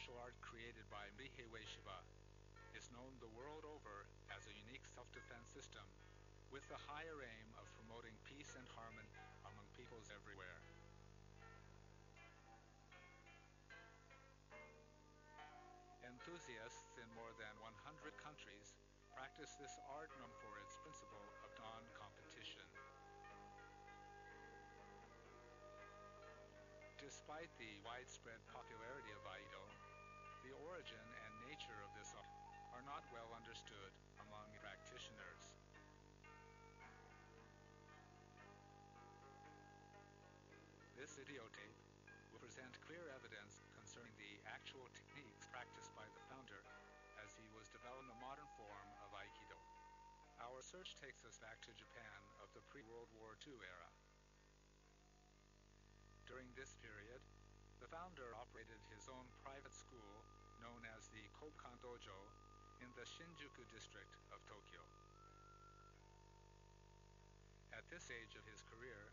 martial art created by Morihei Ueshiba is known the world over as a unique self-defense system with the higher aim of promoting peace and harmony among peoples everywhere. Enthusiasts in more than 100 countries practice this art known for its principle of non-competition. Despite the widespread popularity of Aikido, the origin and nature of this art are not well understood among practitioners. This videotape will present clear evidence concerning the actual techniques practiced by the founder as he was developing a modern form of Aikido. Our search takes us back to Japan of the pre-World War II era. During this period, the founder operated his own private school known as the Kobukan Dojo in the Shinjuku district of Tokyo. At this stage of his career,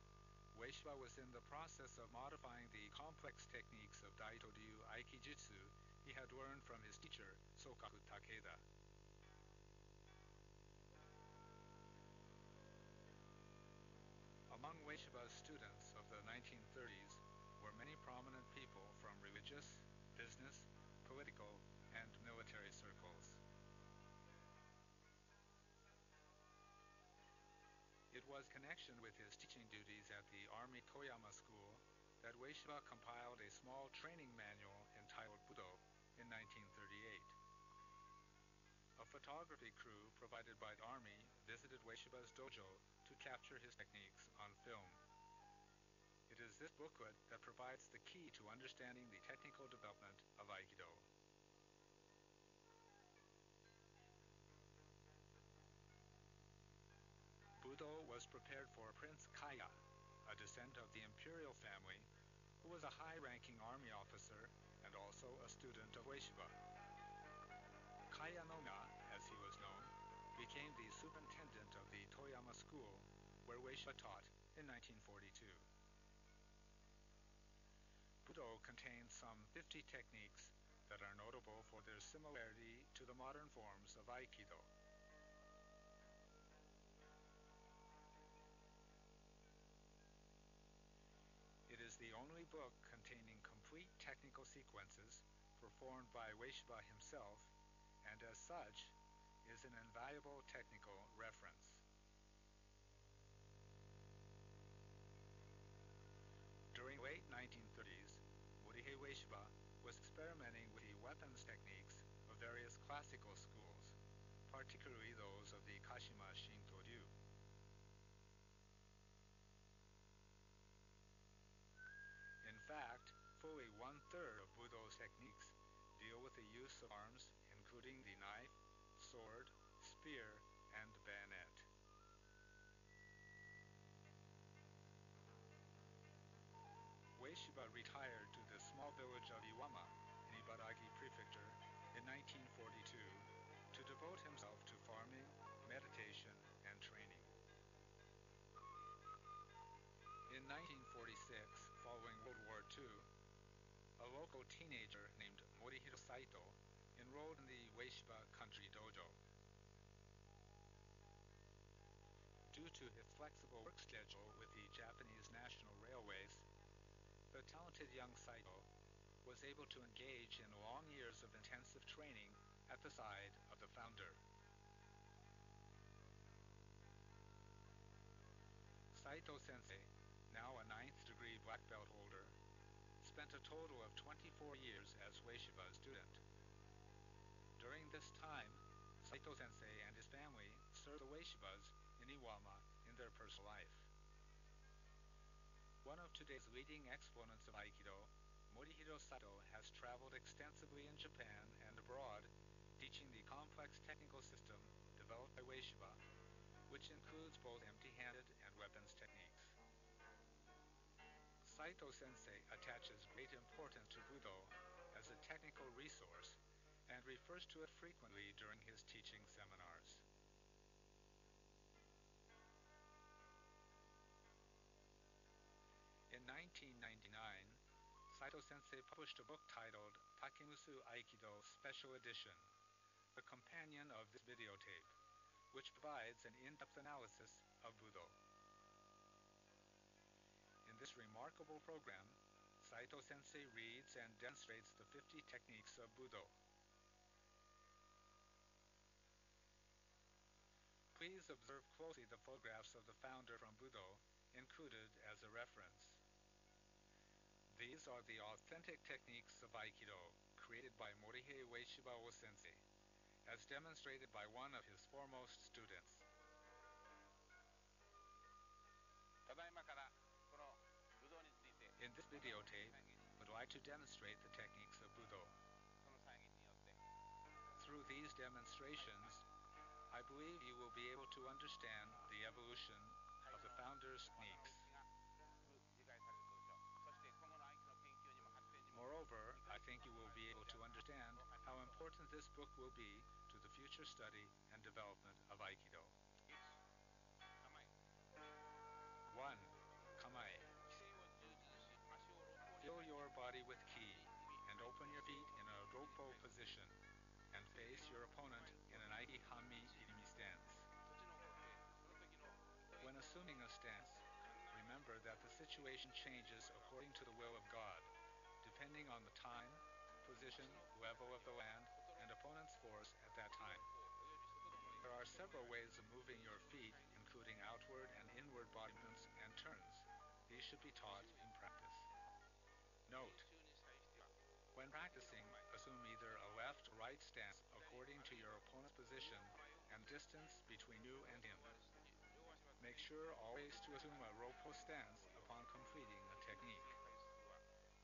Ueshiba was in the process of modifying the complex techniques of Daito-ryu Aikijutsu he had learned from his teacher, Sokaku Takeda. Among Ueshiba's students of the 1930s were many prominent people from religious, business, political, and military circles. It was in connection with his teaching duties at the Army Toyama School that Ueshiba compiled a small training manual entitled Budo in 1938. A photography crew provided by the Army visited Ueshiba's dojo to capture his techniques on film. It is this booklet that provides the key to understanding the technical development of Aikido. Budo was prepared for Prince Kaya, a descendant of the imperial family, who was a high-ranking army officer and also a student of Ueshiba. Kaya no Miya, as he was known, became the superintendent of the Toyama School, where Ueshiba taught in 1942. Budo contains some 50 techniques that are notable for their similarity to the modern forms of Aikido. It is the only book containing complete technical sequences performed by Ueshiba himself, and as such, is an invaluable technical reference. During the late 1930s, Morihei Ueshiba was experimenting with the weapons techniques of various classical schools, particularly those of the Kashima Shinto-ryu. In fact, fully one-third of Budo's techniques deal with the use of arms, including the knife, sword, spear, and bayonet. Ueshiba retired to the small village of Iwama in Ibaraki Prefecture in 1942 to devote himself to farming, meditation, and training. In 1946, following World War II, a local teenager named Morihei Saito enrolled in the Ueshiba Country Dojo. Due to his flexible work schedule with the Japanese National Railways, the talented young Saito was able to engage in long years of intensive training at the side of the founder. Saito Sensei, now a 9th degree black belt holder, spent a total of 24 years as Ueshiba's student. During this time, Saito Sensei and his family served the Ueshibas in Iwama in their personal life. One of today's leading exponents of Aikido, Morihei Saito, has traveled extensively in Japan and abroad, teaching the complex technical system developed by Ueshiba, which includes both empty-handed and weapons techniques. Saito Sensei attaches great importance to Budo as a technical resource and refers to it frequently during his teaching seminars. In 1999, Saito Sensei published a book titled Takemusu Aikido Special Edition, the companion of this videotape, which provides an in-depth analysis of Budo. In this remarkable program, Saito Sensei reads and demonstrates the 50 techniques of Budo. Please observe closely the photographs of the founder from Budo included as a reference. These are the authentic techniques of Aikido created by Morihei Ueshiba Sensei, as demonstrated by one of his foremost students. In this videotape, I would like to demonstrate the techniques of Budo. Through these demonstrations, I believe you will be able to understand the evolution of the founder's techniques. Moreover, I think you will be able to understand how important this book will be to the future study and development of Aikido. 1. Kamae. Fill your body with ki and open your feet in a roppo position and face your opponent in an Aiki Hami Irimi stance. When assuming a stance, remember that the situation changes according to the will of God, depending on the time, position, level of the land, and opponent's force at that time. There are several ways of moving your feet, including outward and inward body movements and turns. These should be taught in practice. Note: when practicing, assume either a left or right stance according to your opponent's position and distance between you and him. Make sure always to assume a roppo stance upon completing a technique.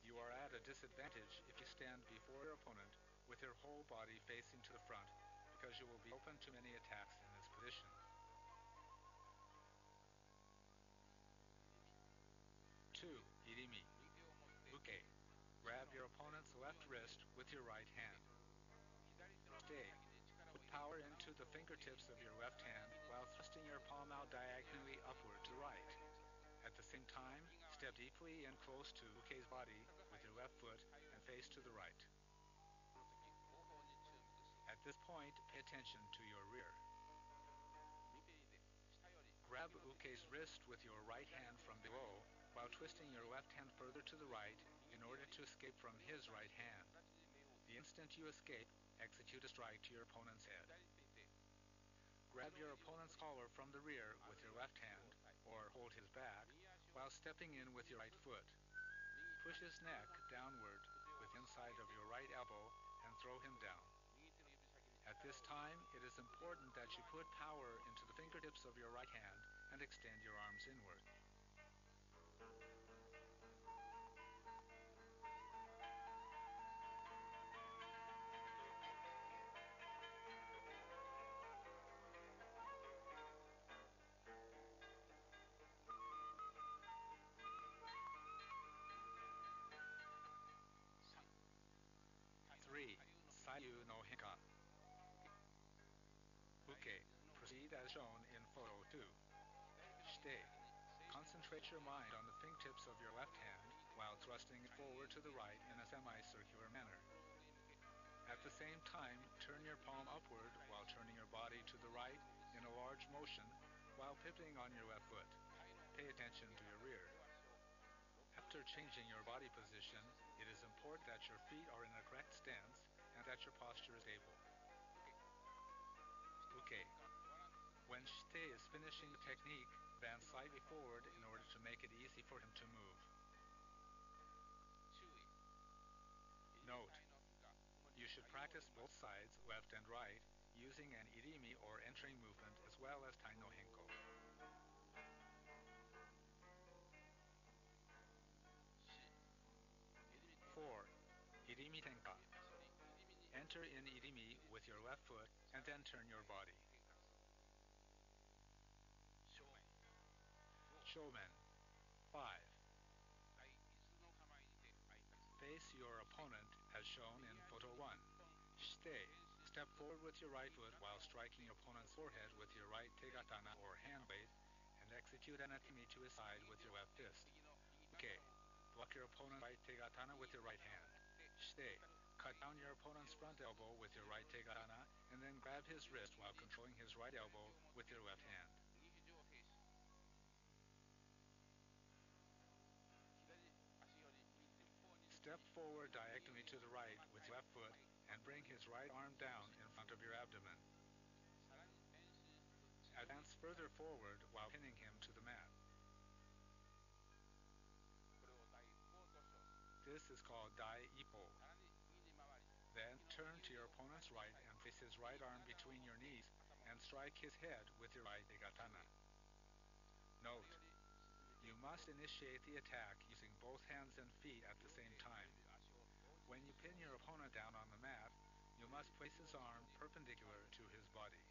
You are at a disadvantage if you stand before your opponent with your whole body facing to the front, because you will be open to many attacks in this position. 2. Irimi. Uke. Grab your opponent's left wrist with your right hand. Stay. Put power into the fingertips of your left hand while thrusting your palm out diagonally upward to the right. At the same time, step deeply and close to Uke's body with your left foot and face to the right. At this point, pay attention to your rear. Grab Uke's wrist with your right hand from below while twisting your left hand further to the right in order to escape from his right hand. The instant you escape, execute a strike to your opponent's head. Grab your opponent's collar from the rear with your left hand, or hold his back, while stepping in with your right foot. Push his neck downward with the inside of your right elbow and throw him down. At this time, it is important that you put power into the fingertips of your right hand and extend your arms inward. Three. Sayu no henka. Uke. Proceed as shown in photo 2. Shite. Concentrate your mind on the fingertips of your left hand while thrusting it forward to the right in a semicircular manner. At the same time, turn your palm upward while turning your body to the right in a large motion while pivoting on your left foot. Pay attention to your rear. After changing your body position, it is important that your feet are in a correct stance and that your posture is stable. Uke. When Shite is finishing the technique, advance slightly forward in order to make it easy for him to move. Note: you should practice both sides, left and right, using an irimi or entering movement as well as tai no henko. 4. Irimi tenka. Enter in irimi with your left foot and then turn your body. Shoumen. 5. Face your opponent as shown in photo 1. Shite. Step forward with your right foot while striking your opponent's forehead with your right tegatana or hand blade and execute an atemi to his side with your left fist. Uke. Block your opponent's right tegatana with your right hand. Shite. Cut down your opponent's front elbow with your right tegatana and then grab his wrist while controlling his right elbow with your left hand. Step forward diagonally to the right with your left foot and bring his right arm down in front of your abdomen. Advance further forward while pinning him to the mat. This is called Dai Ippo. Then turn to your opponent's right and place his right arm between your knees and strike his head with your right tegatana. Note, you must initiate the attack using both hands and feet at the same time. When you pin your opponent down on the mat, you must place his arm perpendicular to his body.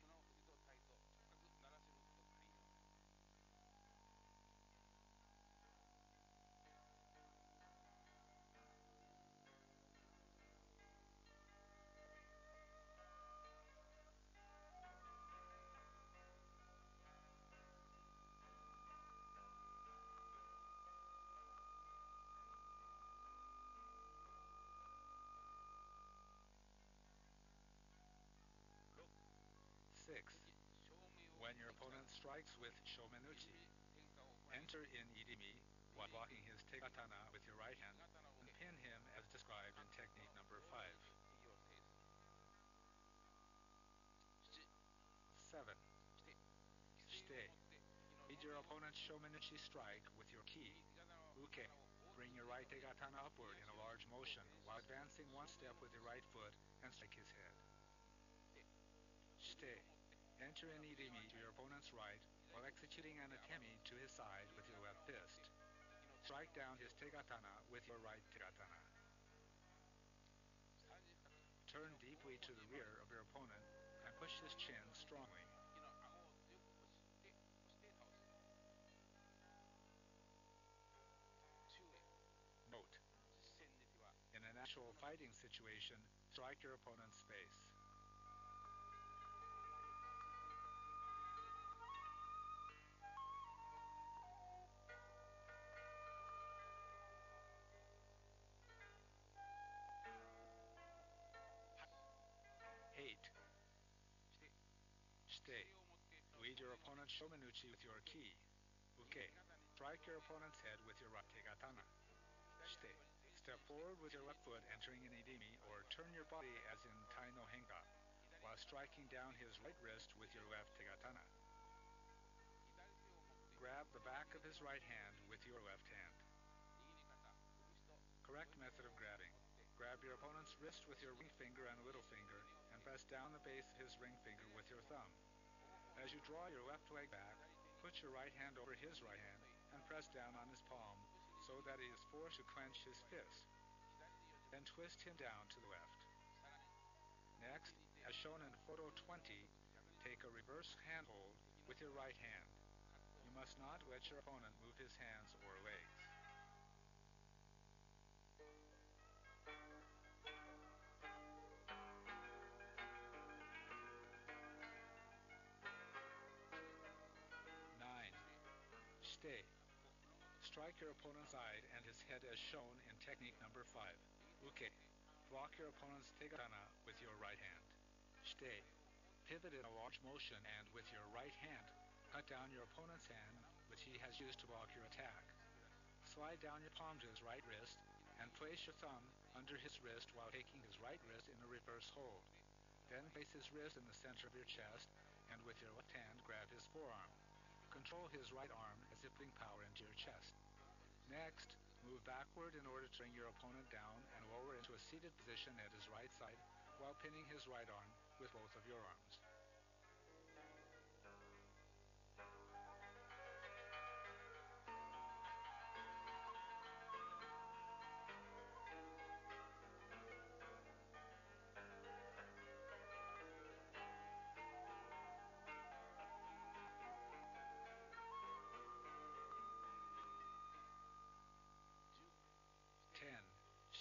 6. When your opponent strikes with shomenuchi, enter in irimi while blocking his tegatana with your right hand and pin him as described in technique number 5. 7. Shite. Lead your opponent's shomenuchi strike with your ki, uke. Bring your right tegatana upward in a large motion while advancing one step with your right foot and strike his head. Shite. Enter in irimi to your opponent's right while executing an atemi to his side with your left fist. Strike down his tegatana with your right tegatana. Turn deeply to the rear of your opponent and push his chin strongly. Note, in an actual fighting situation, strike your opponent's face. 8. Shite. Lead your opponent's shomenuchi with your ki, uke. Strike your opponent's head with your right tegatana. Shite. Step forward with your left foot entering an irimi or turn your body as in tai no henka while striking down his right wrist with your left tegatana. Grab the back of his right hand with your left hand. Correct method of grabbing. Grab your opponent's wrist with your ring finger and little finger and press down the base of his ring finger with your thumb. As you draw your left leg back, put your right hand over his right hand and press down on his palm so that he is forced to clench his fist. Then twist him down to the left. Next, as shown in photo 20, take a reverse handhold with your right hand. You must not let your opponent move his hands or legs. Shite. Strike your opponent's side and his head as shown in technique number 5. Uke. Block your opponent's tegatana with your right hand. Shite. Pivot in a large motion and with your right hand, cut down your opponent's hand, which he has used to block your attack. Slide down your palm to his right wrist and place your thumb under his wrist while taking his right wrist in a reverse hold. Then place his wrist in the center of your chest and with your left hand grab his forearm. Control his right arm as if putting power into your chest. Next, move backward in order to bring your opponent down and lower into a seated position at his right side while pinning his right arm with both of your arms.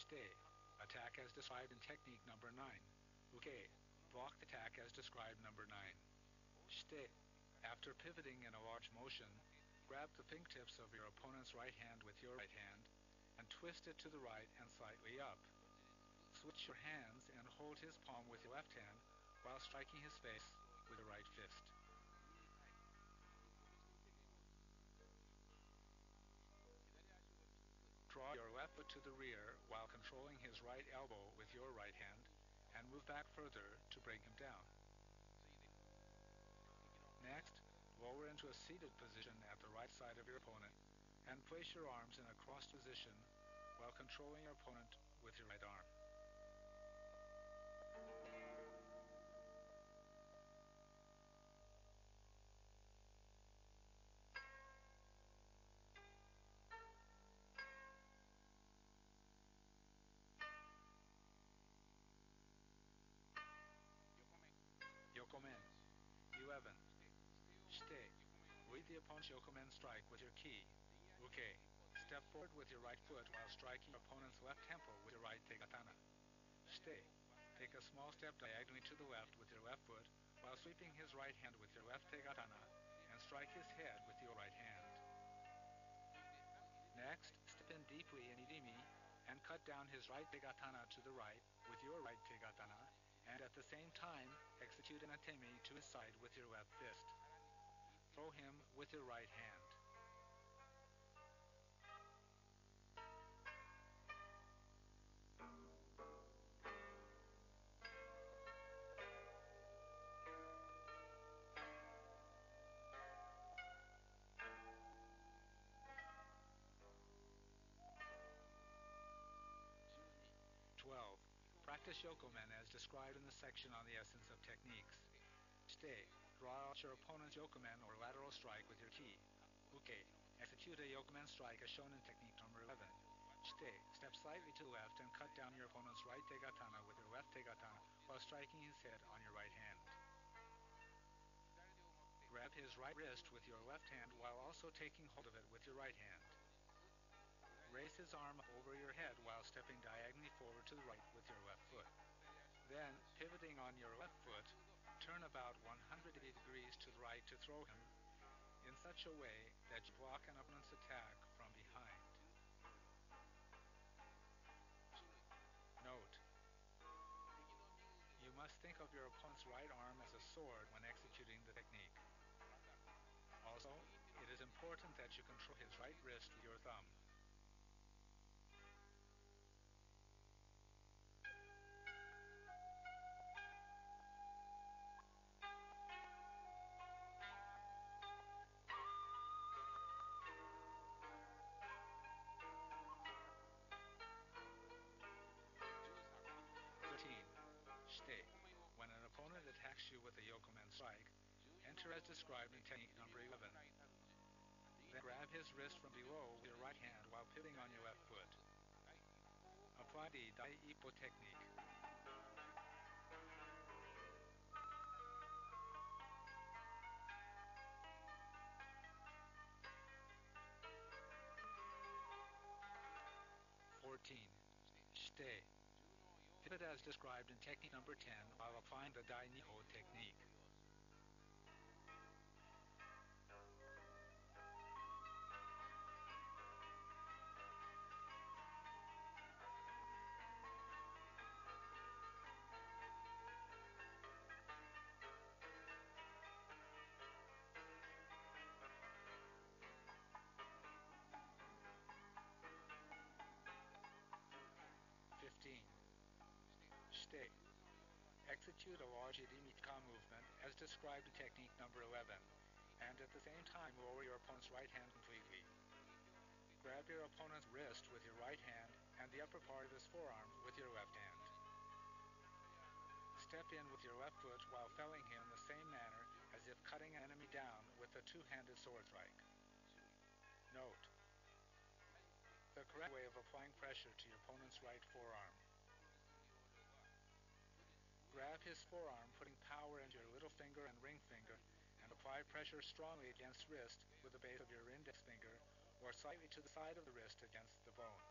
Shite. Attack as described in technique number 9. Uke. Block the attack as described number 9. Shite. After pivoting in a large motion, grab the fingertips of your opponent's right hand with your right hand and and twist it to the right and slightly up. Switch your hands and hold his palm with your left hand while striking his face with your right fist. Draw your left foot to the rear while controlling his right elbow with your right hand and move back further to bring him down. Next, lower into a seated position at the right side of your opponent and place your arms in a crossed position while controlling your opponent with your right arm. Yokomen. 11. Shite. Read the opponent's Yokomen strike with your ki. Uke. Step forward with your right foot while striking your opponent's left temple with your right tegatana. Shite. Take a small step diagonally to the left with your left foot while sweeping his right hand with your left tegatana and strike his head with your right hand. Next, step in deeply in irimi and cut down his right tegatana to the right with your right tegatana and at the same time execute an atemi to his side with your left fist. Throw him with your right hand. Practice Yokomen as described in the section on the essence of techniques. Shite. Draw out your opponent's Yokomen or lateral strike with your ki. Uke. Execute a Yokomen strike as shown in technique number 11. Shite. Step slightly to the left and cut down your opponent's right tegatana with your left tegatana while striking his head on your right hand. Grab his right wrist with your left hand while also taking hold of it with your right hand. Raise his arm up over your head while stepping diagonally forward to the right with your left foot. Then, pivoting on your left foot, turn about 180 degrees to the right to throw him in such a way that you block an opponent's attack from behind. Note: you must think of your opponent's right arm as a sword when executing the technique. Also, it is important that you control his right wrist with your thumb. Shite. When an opponent attacks you with a Yokomen strike, enter as described in technique number 11. Then grab his wrist from below with your right hand while pivoting on your left foot. Apply the Dai Ippo technique. Shite. Pivot as described in technique number 10 while applying the Dai Niho technique. Shite. Execute a large Idimika movement as described in technique number 11, and at the same time lower your opponent's right hand completely. Grab your opponent's wrist with your right hand and the upper part of his forearm with your left hand. Step in with your left foot while felling him in the same manner as if cutting an enemy down with a two-handed sword strike. Note: the correct way of applying pressure to your opponent's right forearm. Grab his forearm, putting power into your little finger and ring finger, and apply pressure strongly against wrist with the base of your index finger or slightly to the side of the wrist against the bone.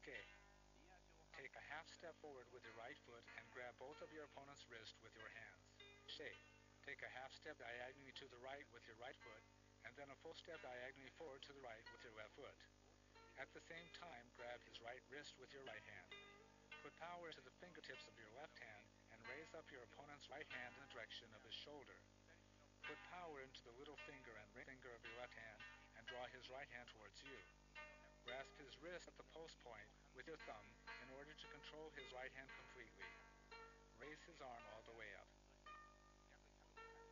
Okay. Take a half step forward with your right foot and grab both of your opponent's wrists with your hands. Shite. Take a half step diagonally to the right with your right foot, and then a full step diagonally forward to the right with your left foot. At the same time, grab his right wrist with your right hand. Put power into the fingertips of your left hand and raise up your opponent's right hand in the direction of his shoulder. Put power into the little finger and ring finger of your left hand and draw his right hand towards you. Grasp his wrist at the post point with your thumb in order to control his right hand completely. Raise his arm all the way up.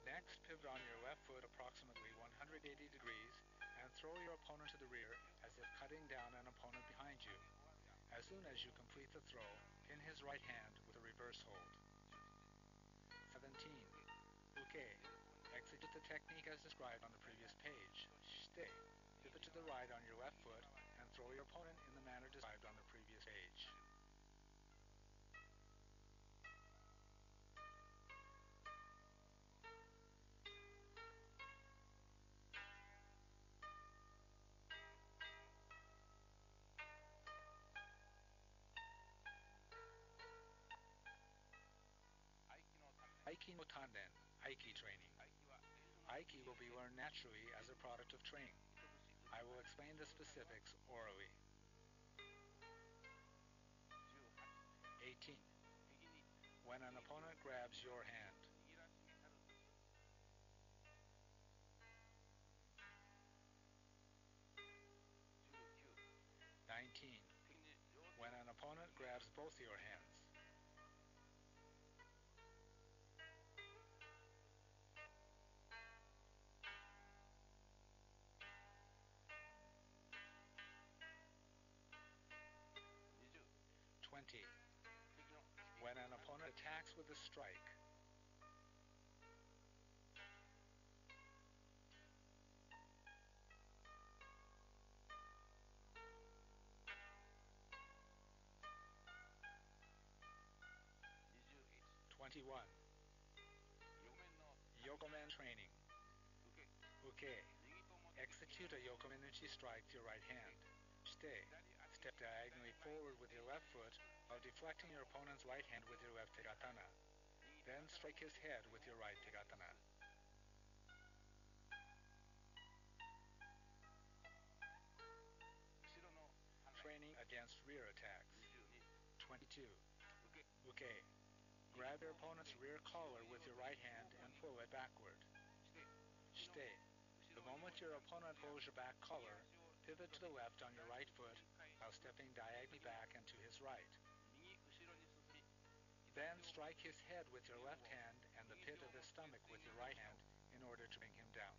Next, pivot on your left foot approximately 180 degrees and throw your opponent to the rear as if cutting down an opponent behind you. As soon as you complete the throw, pin his right hand with a reverse hold. 17. Uke. Execute the technique as described on the previous page. Shite. Pivot to the right on your left foot and throw your opponent in the manner described on the previous page. Aiki no Tanden, Aiki training. Aiki will be learned naturally as a product of training. I will explain the specifics orally. 18. When an opponent grabs your hand. 19. When an opponent grabs both your hands. 20. When an opponent attacks with a strike. 21. Yokomen training. Uke. Execute a Yokomenuchi strike with your right hand. Shite. Step diagonally forward with your left foot while deflecting your opponent's right hand with your left tegatana. Then strike his head with your right tegatana. Training against rear attacks. 22. Uke. Grab your opponent's rear collar with your right hand and pull it backward. Shite. The moment your opponent pulls your back collar, pivot to the left on your right foot while stepping diagonally back and to his right. Then strike his head with your left hand and the pit of his stomach with your right hand in order to bring him down.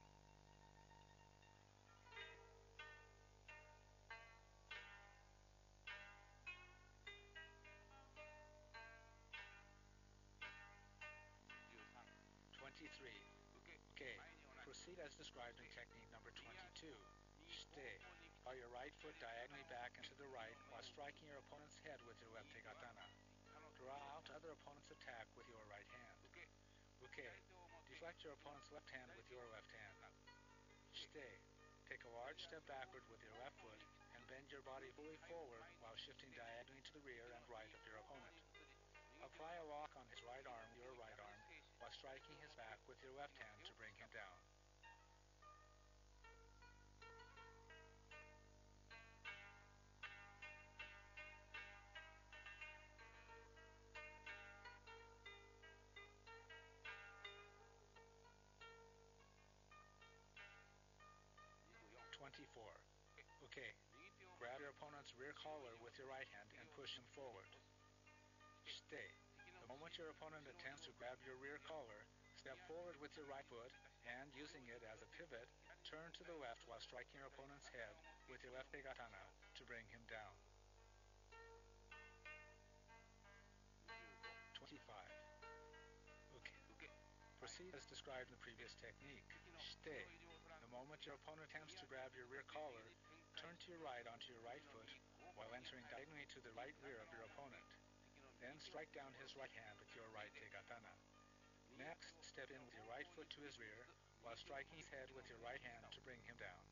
Okay. Proceed as described in technique number 22. Shite. Draw your right foot diagonally back and to the right while striking your opponent's head with your left tegatana. Draw out the other opponent's attack with your right hand. Uke. Deflect your opponent's left hand with your left hand. Shite. Take a large step backward with your left foot and bend your body fully forward while shifting diagonally to the rear and right of your opponent. Apply a lock on his right arm with your right arm while striking his back with your left hand to bring him down. Okay. Grab your opponent's rear collar with your right hand and push him forward. Shite. The moment your opponent attempts to grab your rear collar, step forward with your right foot and, using it as a pivot, turn to the left while striking your opponent's head with your left tegatana to bring him down. 25. Okay. Proceed as described in the previous technique. Shite. The moment your opponent attempts to grab your rear collar, turn to your right onto your right foot while entering diagonally to the right rear of your opponent. Then strike down his right hand with your right tegatana. Next, step in with your right foot to his rear while striking his head with your right hand to bring him down.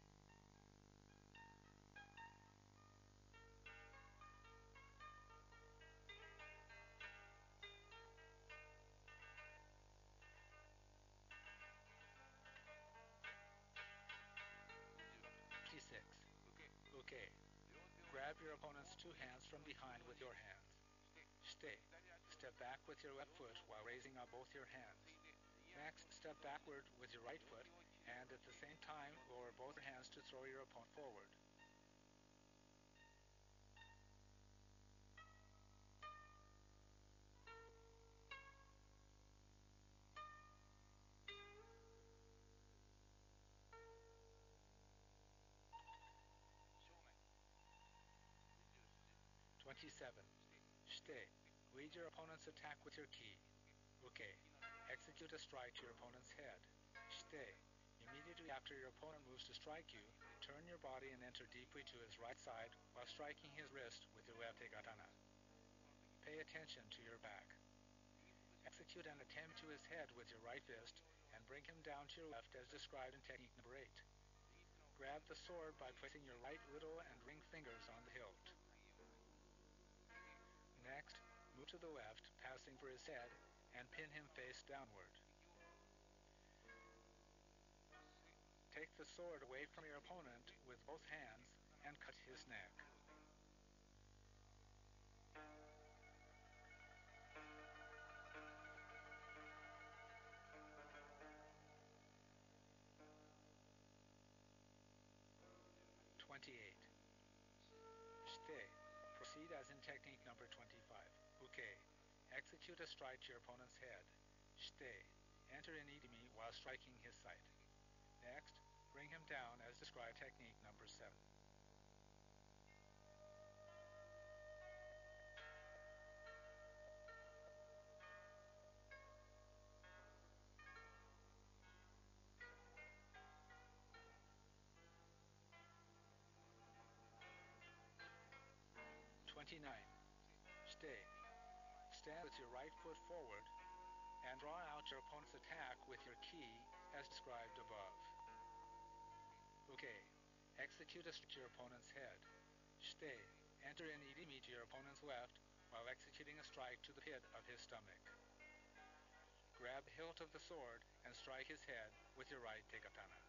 two hands from behind with your hands. Stay. Step back with your left foot while raising up both your hands. Next, step backward with your right foot and at the same time lower both your hands to throw your opponent forward. (27) Stay. Lead your opponent's attack with your ki. Okay. Execute a strike to your opponent's head. Stay. Immediately after your opponent moves to strike you, turn your body and enter deeply to his right side while striking his wrist with your left tegatana. Pay attention to your back. Execute an attempt to his head with your right fist and bring him down to your left as described in technique number 8. Grab the sword by placing your right little and ring fingers on the hilt. Next, move to the left, passing for his head, and pin him face downward. Take the sword away from your opponent with both hands and cut his neck. (28) Stay. Proceed as in technique number 25. Okay. Execute a strike to your opponent's head. Stay. Enter in idimi while striking his sight. Next, bring him down as described technique number 7. (29) Stay. Stand with your right foot forward and draw out your opponent's attack with your ki as described above. Okay. Execute a strike to your opponent's head. Stay. Enter in idimi to your opponent's left while executing a strike to the pit of his stomach. Grab the hilt of the sword and strike his head with your right tegatana.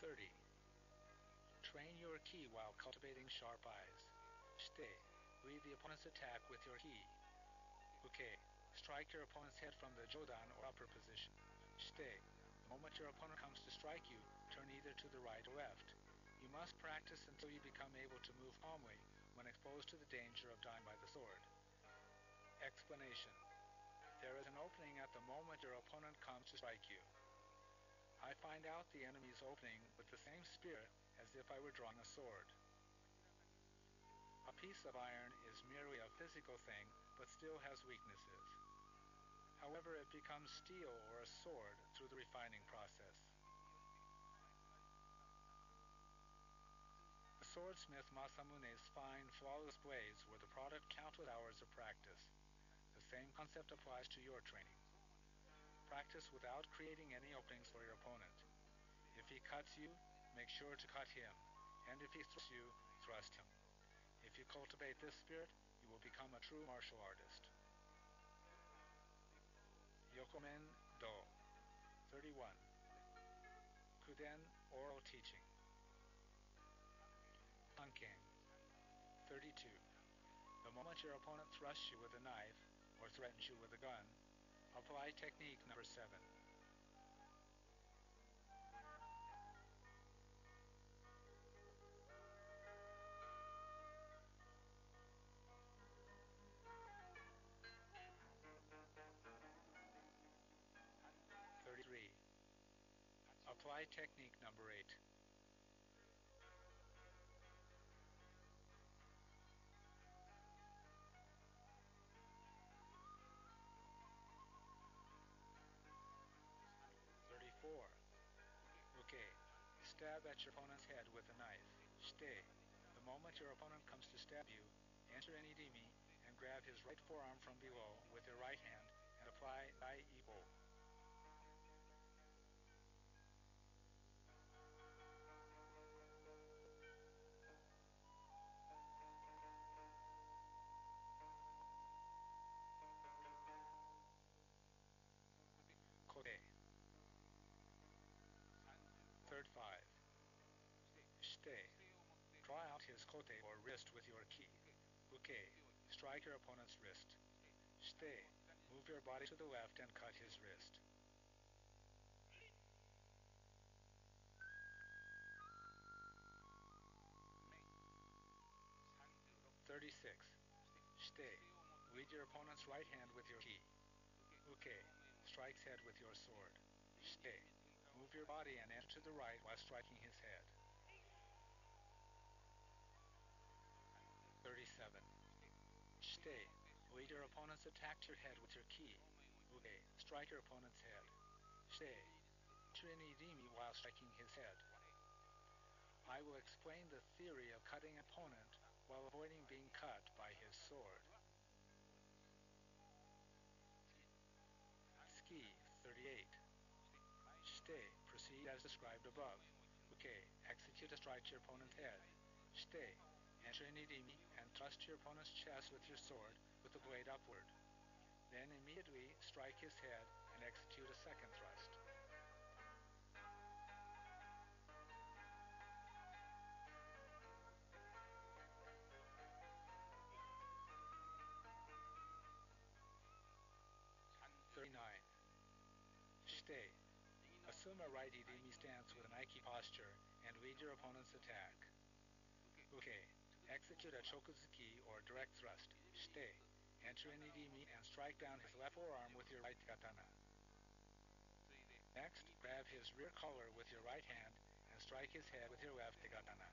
(30) Train your ki while cultivating sharp eyes. Stay. Lead the opponent's attack with your ki. Okay. Strike your opponent's head from the jodan or upper position. Stay. The moment your opponent comes to strike you, turn either to the right or left. You must practice until you become able to move calmly when exposed to the danger of dying by the sword. Explanation. There is an opening at the moment your opponent comes to strike you. I find out the enemy's opening with the same spirit as if I were drawing a sword. A piece of iron is merely a physical thing, but still has weaknesses. However, it becomes steel or a sword through the refining process. The swordsmith Masamune's fine, flawless blades were the product of countless hours of practice. The same concept applies to your training. Practice without creating any openings for your opponent. If he cuts you, make sure to cut him, and if he thrusts you, thrust him. If you cultivate this spirit, you will become a true martial artist. Yokomen Do. 31. Kuden Oral Teaching. Hanken. 32. The moment your opponent thrusts you with a knife or threatens you with a gun, apply technique number 7. (33) Apply technique number 8. (34) Okay. Stab at your opponent's head with a knife. Stay. The moment your opponent comes to stab you, enter in idimi and grab his right forearm from below with your right hand and apply Dai Ipo. kote or wrist with your ki. Uke, strike your opponent's wrist. Shite, move your body to the left and cut his wrist. 36. Shite, lead your opponent's right hand with your ki. Uke, strikes head with your sword. Shite, move your body and enter to the right while striking his head. 37. Shite, lead your opponent's attack to your head with your ki. Uke, strike your opponent's head. Shite, enter in irimi while striking his head. I will explain the theory of cutting an opponent while avoiding being cut by his sword. Ski, 38. Shite, proceed as described above. Uke, execute a strike to your opponent's head. Shite, enter in irimi and thrust your opponent's chest with your sword with the blade upward. Then immediately strike his head and execute a second thrust. Shite, assume a right irimi stance with an Aiki posture and lead your opponent's attack. Uke, execute a chokuzuki or direct thrust. Shite, enter in irimi and strike down his left forearm with your right katana. Next, grab his rear collar with your right hand and strike his head with your left katana.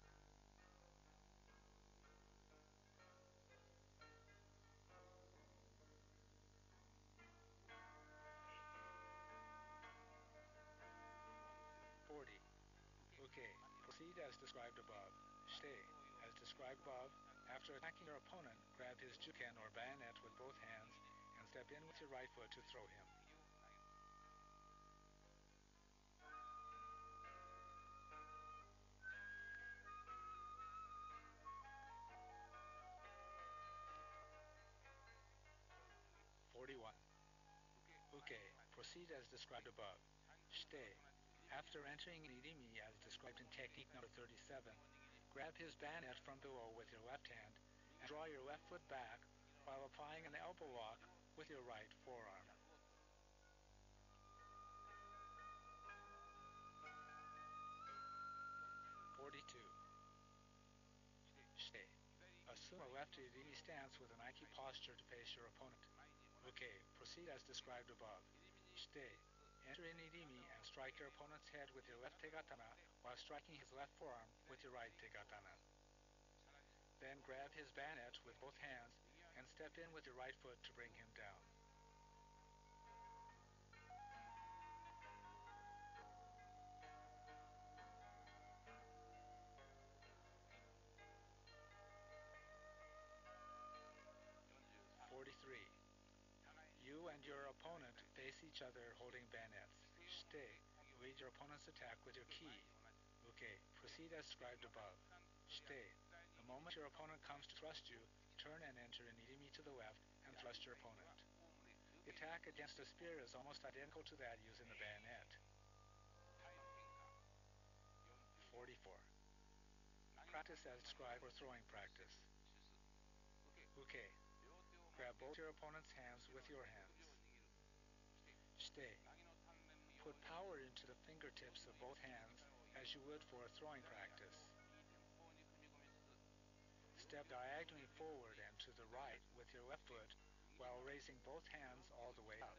40. Uke, proceed as described above. Shite, as described above, after attacking your opponent, grab his juken or bayonet with both hands and step in with your right foot to throw him. 41. Uke, proceed as described above. Shite, after entering irimi as described in technique number 37, grab his bayonet from below with your left hand and draw your left foot back while applying an elbow lock with your right forearm. 42. Shite, assume a left irimi stance with an Aiki posture to face your opponent. Uke, proceed as described above. Shite, enter in irimi and strike your opponent's head with your left tegatana while striking his left forearm with your right tegatana. Then grab his bayonet with both hands and step in with your right foot to bring him down. 43. You and your opponent face each other holding bayonets. Shite, lead your opponent's attack with your ki. Uke, proceed as described above. Shite, the moment your opponent comes to thrust you, turn and enter an irimi to the left and thrust your opponent. The attack against a spear is almost identical to that using the bayonet. 44. Practice as described for throwing practice. Uke, grab both your opponent's hands with your hands. Shite, put power into the fingertips of both hands as you would for a throwing practice. Step diagonally forward and to the right with your left foot while raising both hands all the way up.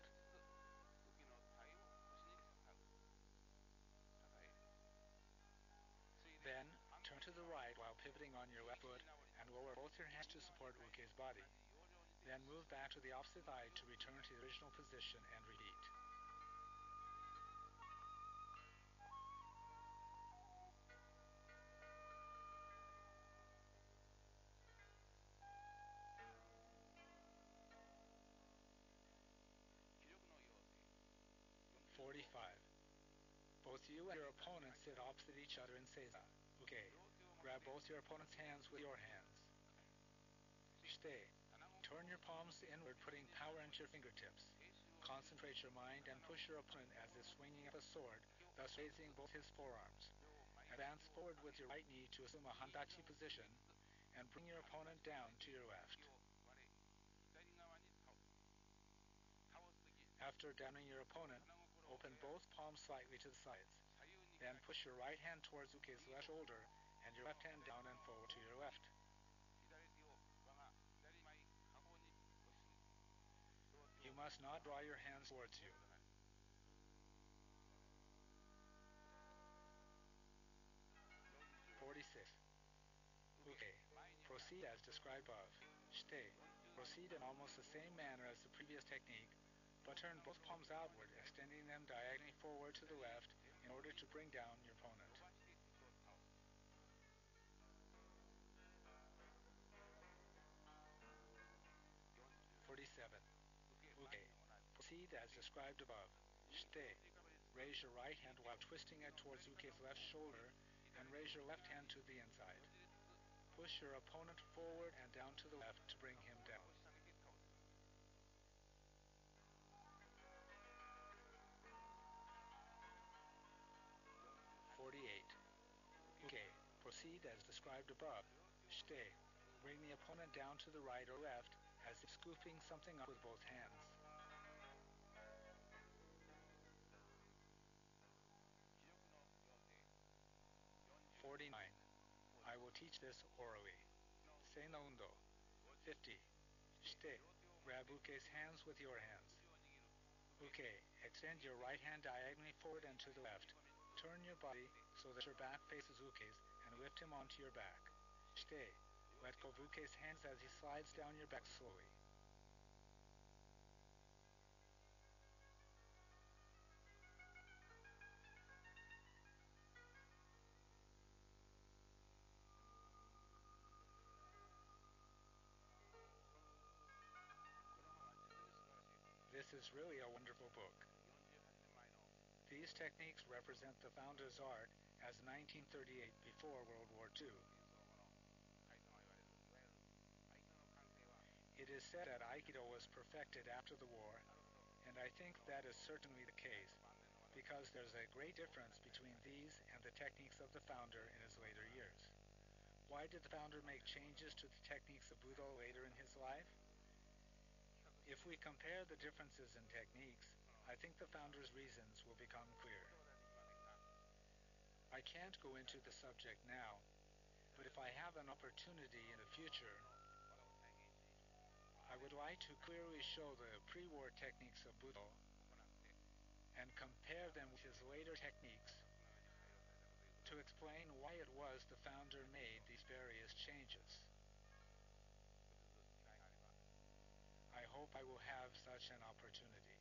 Then, turn to the right while pivoting on your left foot and lower both your hands to support Uke's body. Then move back to the opposite side to return to the original position and repeat. 45. Both you and your opponent sit opposite each other in seiza. Uke, grab both your opponent's hands with your hands. Shite, turn your palms inward, putting power into your fingertips. Concentrate your mind and push your opponent as if swinging up a sword, thus raising both his forearms. Advance forward with your right knee to assume a handachi position, and bring your opponent down to your left. After downing your opponent, open both palms slightly to the sides. Then push your right hand towards Uke's left shoulder and your left hand down and forward to your left. You must not draw your hands towards you. 46. Uke. Proceed as described above. Shite. Proceed in almost the same manner as the previous technique, but turn both palms outward, extending them diagonally forward to the left in order to bring down your opponent. 47. Uke. Proceed as described above. Shite. Raise your right hand while twisting it towards Uke's left shoulder and raise your left hand to the inside. Push your opponent forward and down to the left to bring him down. 48. Uke. Proceed as described above. Shite. Bring the opponent down to the right or left as if scooping something up with both hands. 49. I will teach this orally. Sei no undo. 50. Shite. Grab Uke's hands with your hands. Uke. Extend your right hand diagonally forward and to the left. Turn your body so that your back faces Uke's and lift him onto your back. Shite. Let go of Uke's hands as he slides down your back slowly. This is really a wonderful book. These techniques represent the founder's art as 1938 before World War II. It is said that Aikido was perfected after the war, and I think that is certainly the case, because there's a great difference between these and the techniques of the founder in his later years. Why did the founder make changes to the techniques of Budo later in his life? If we compare the differences in techniques, I think the founder's reasons will become clear. I can't go into the subject now, but if I have an opportunity in the future, I would like to clearly show the pre-war techniques of Budo and compare them with his later techniques to explain why it was the founder made these various changes. I hope I will have such an opportunity.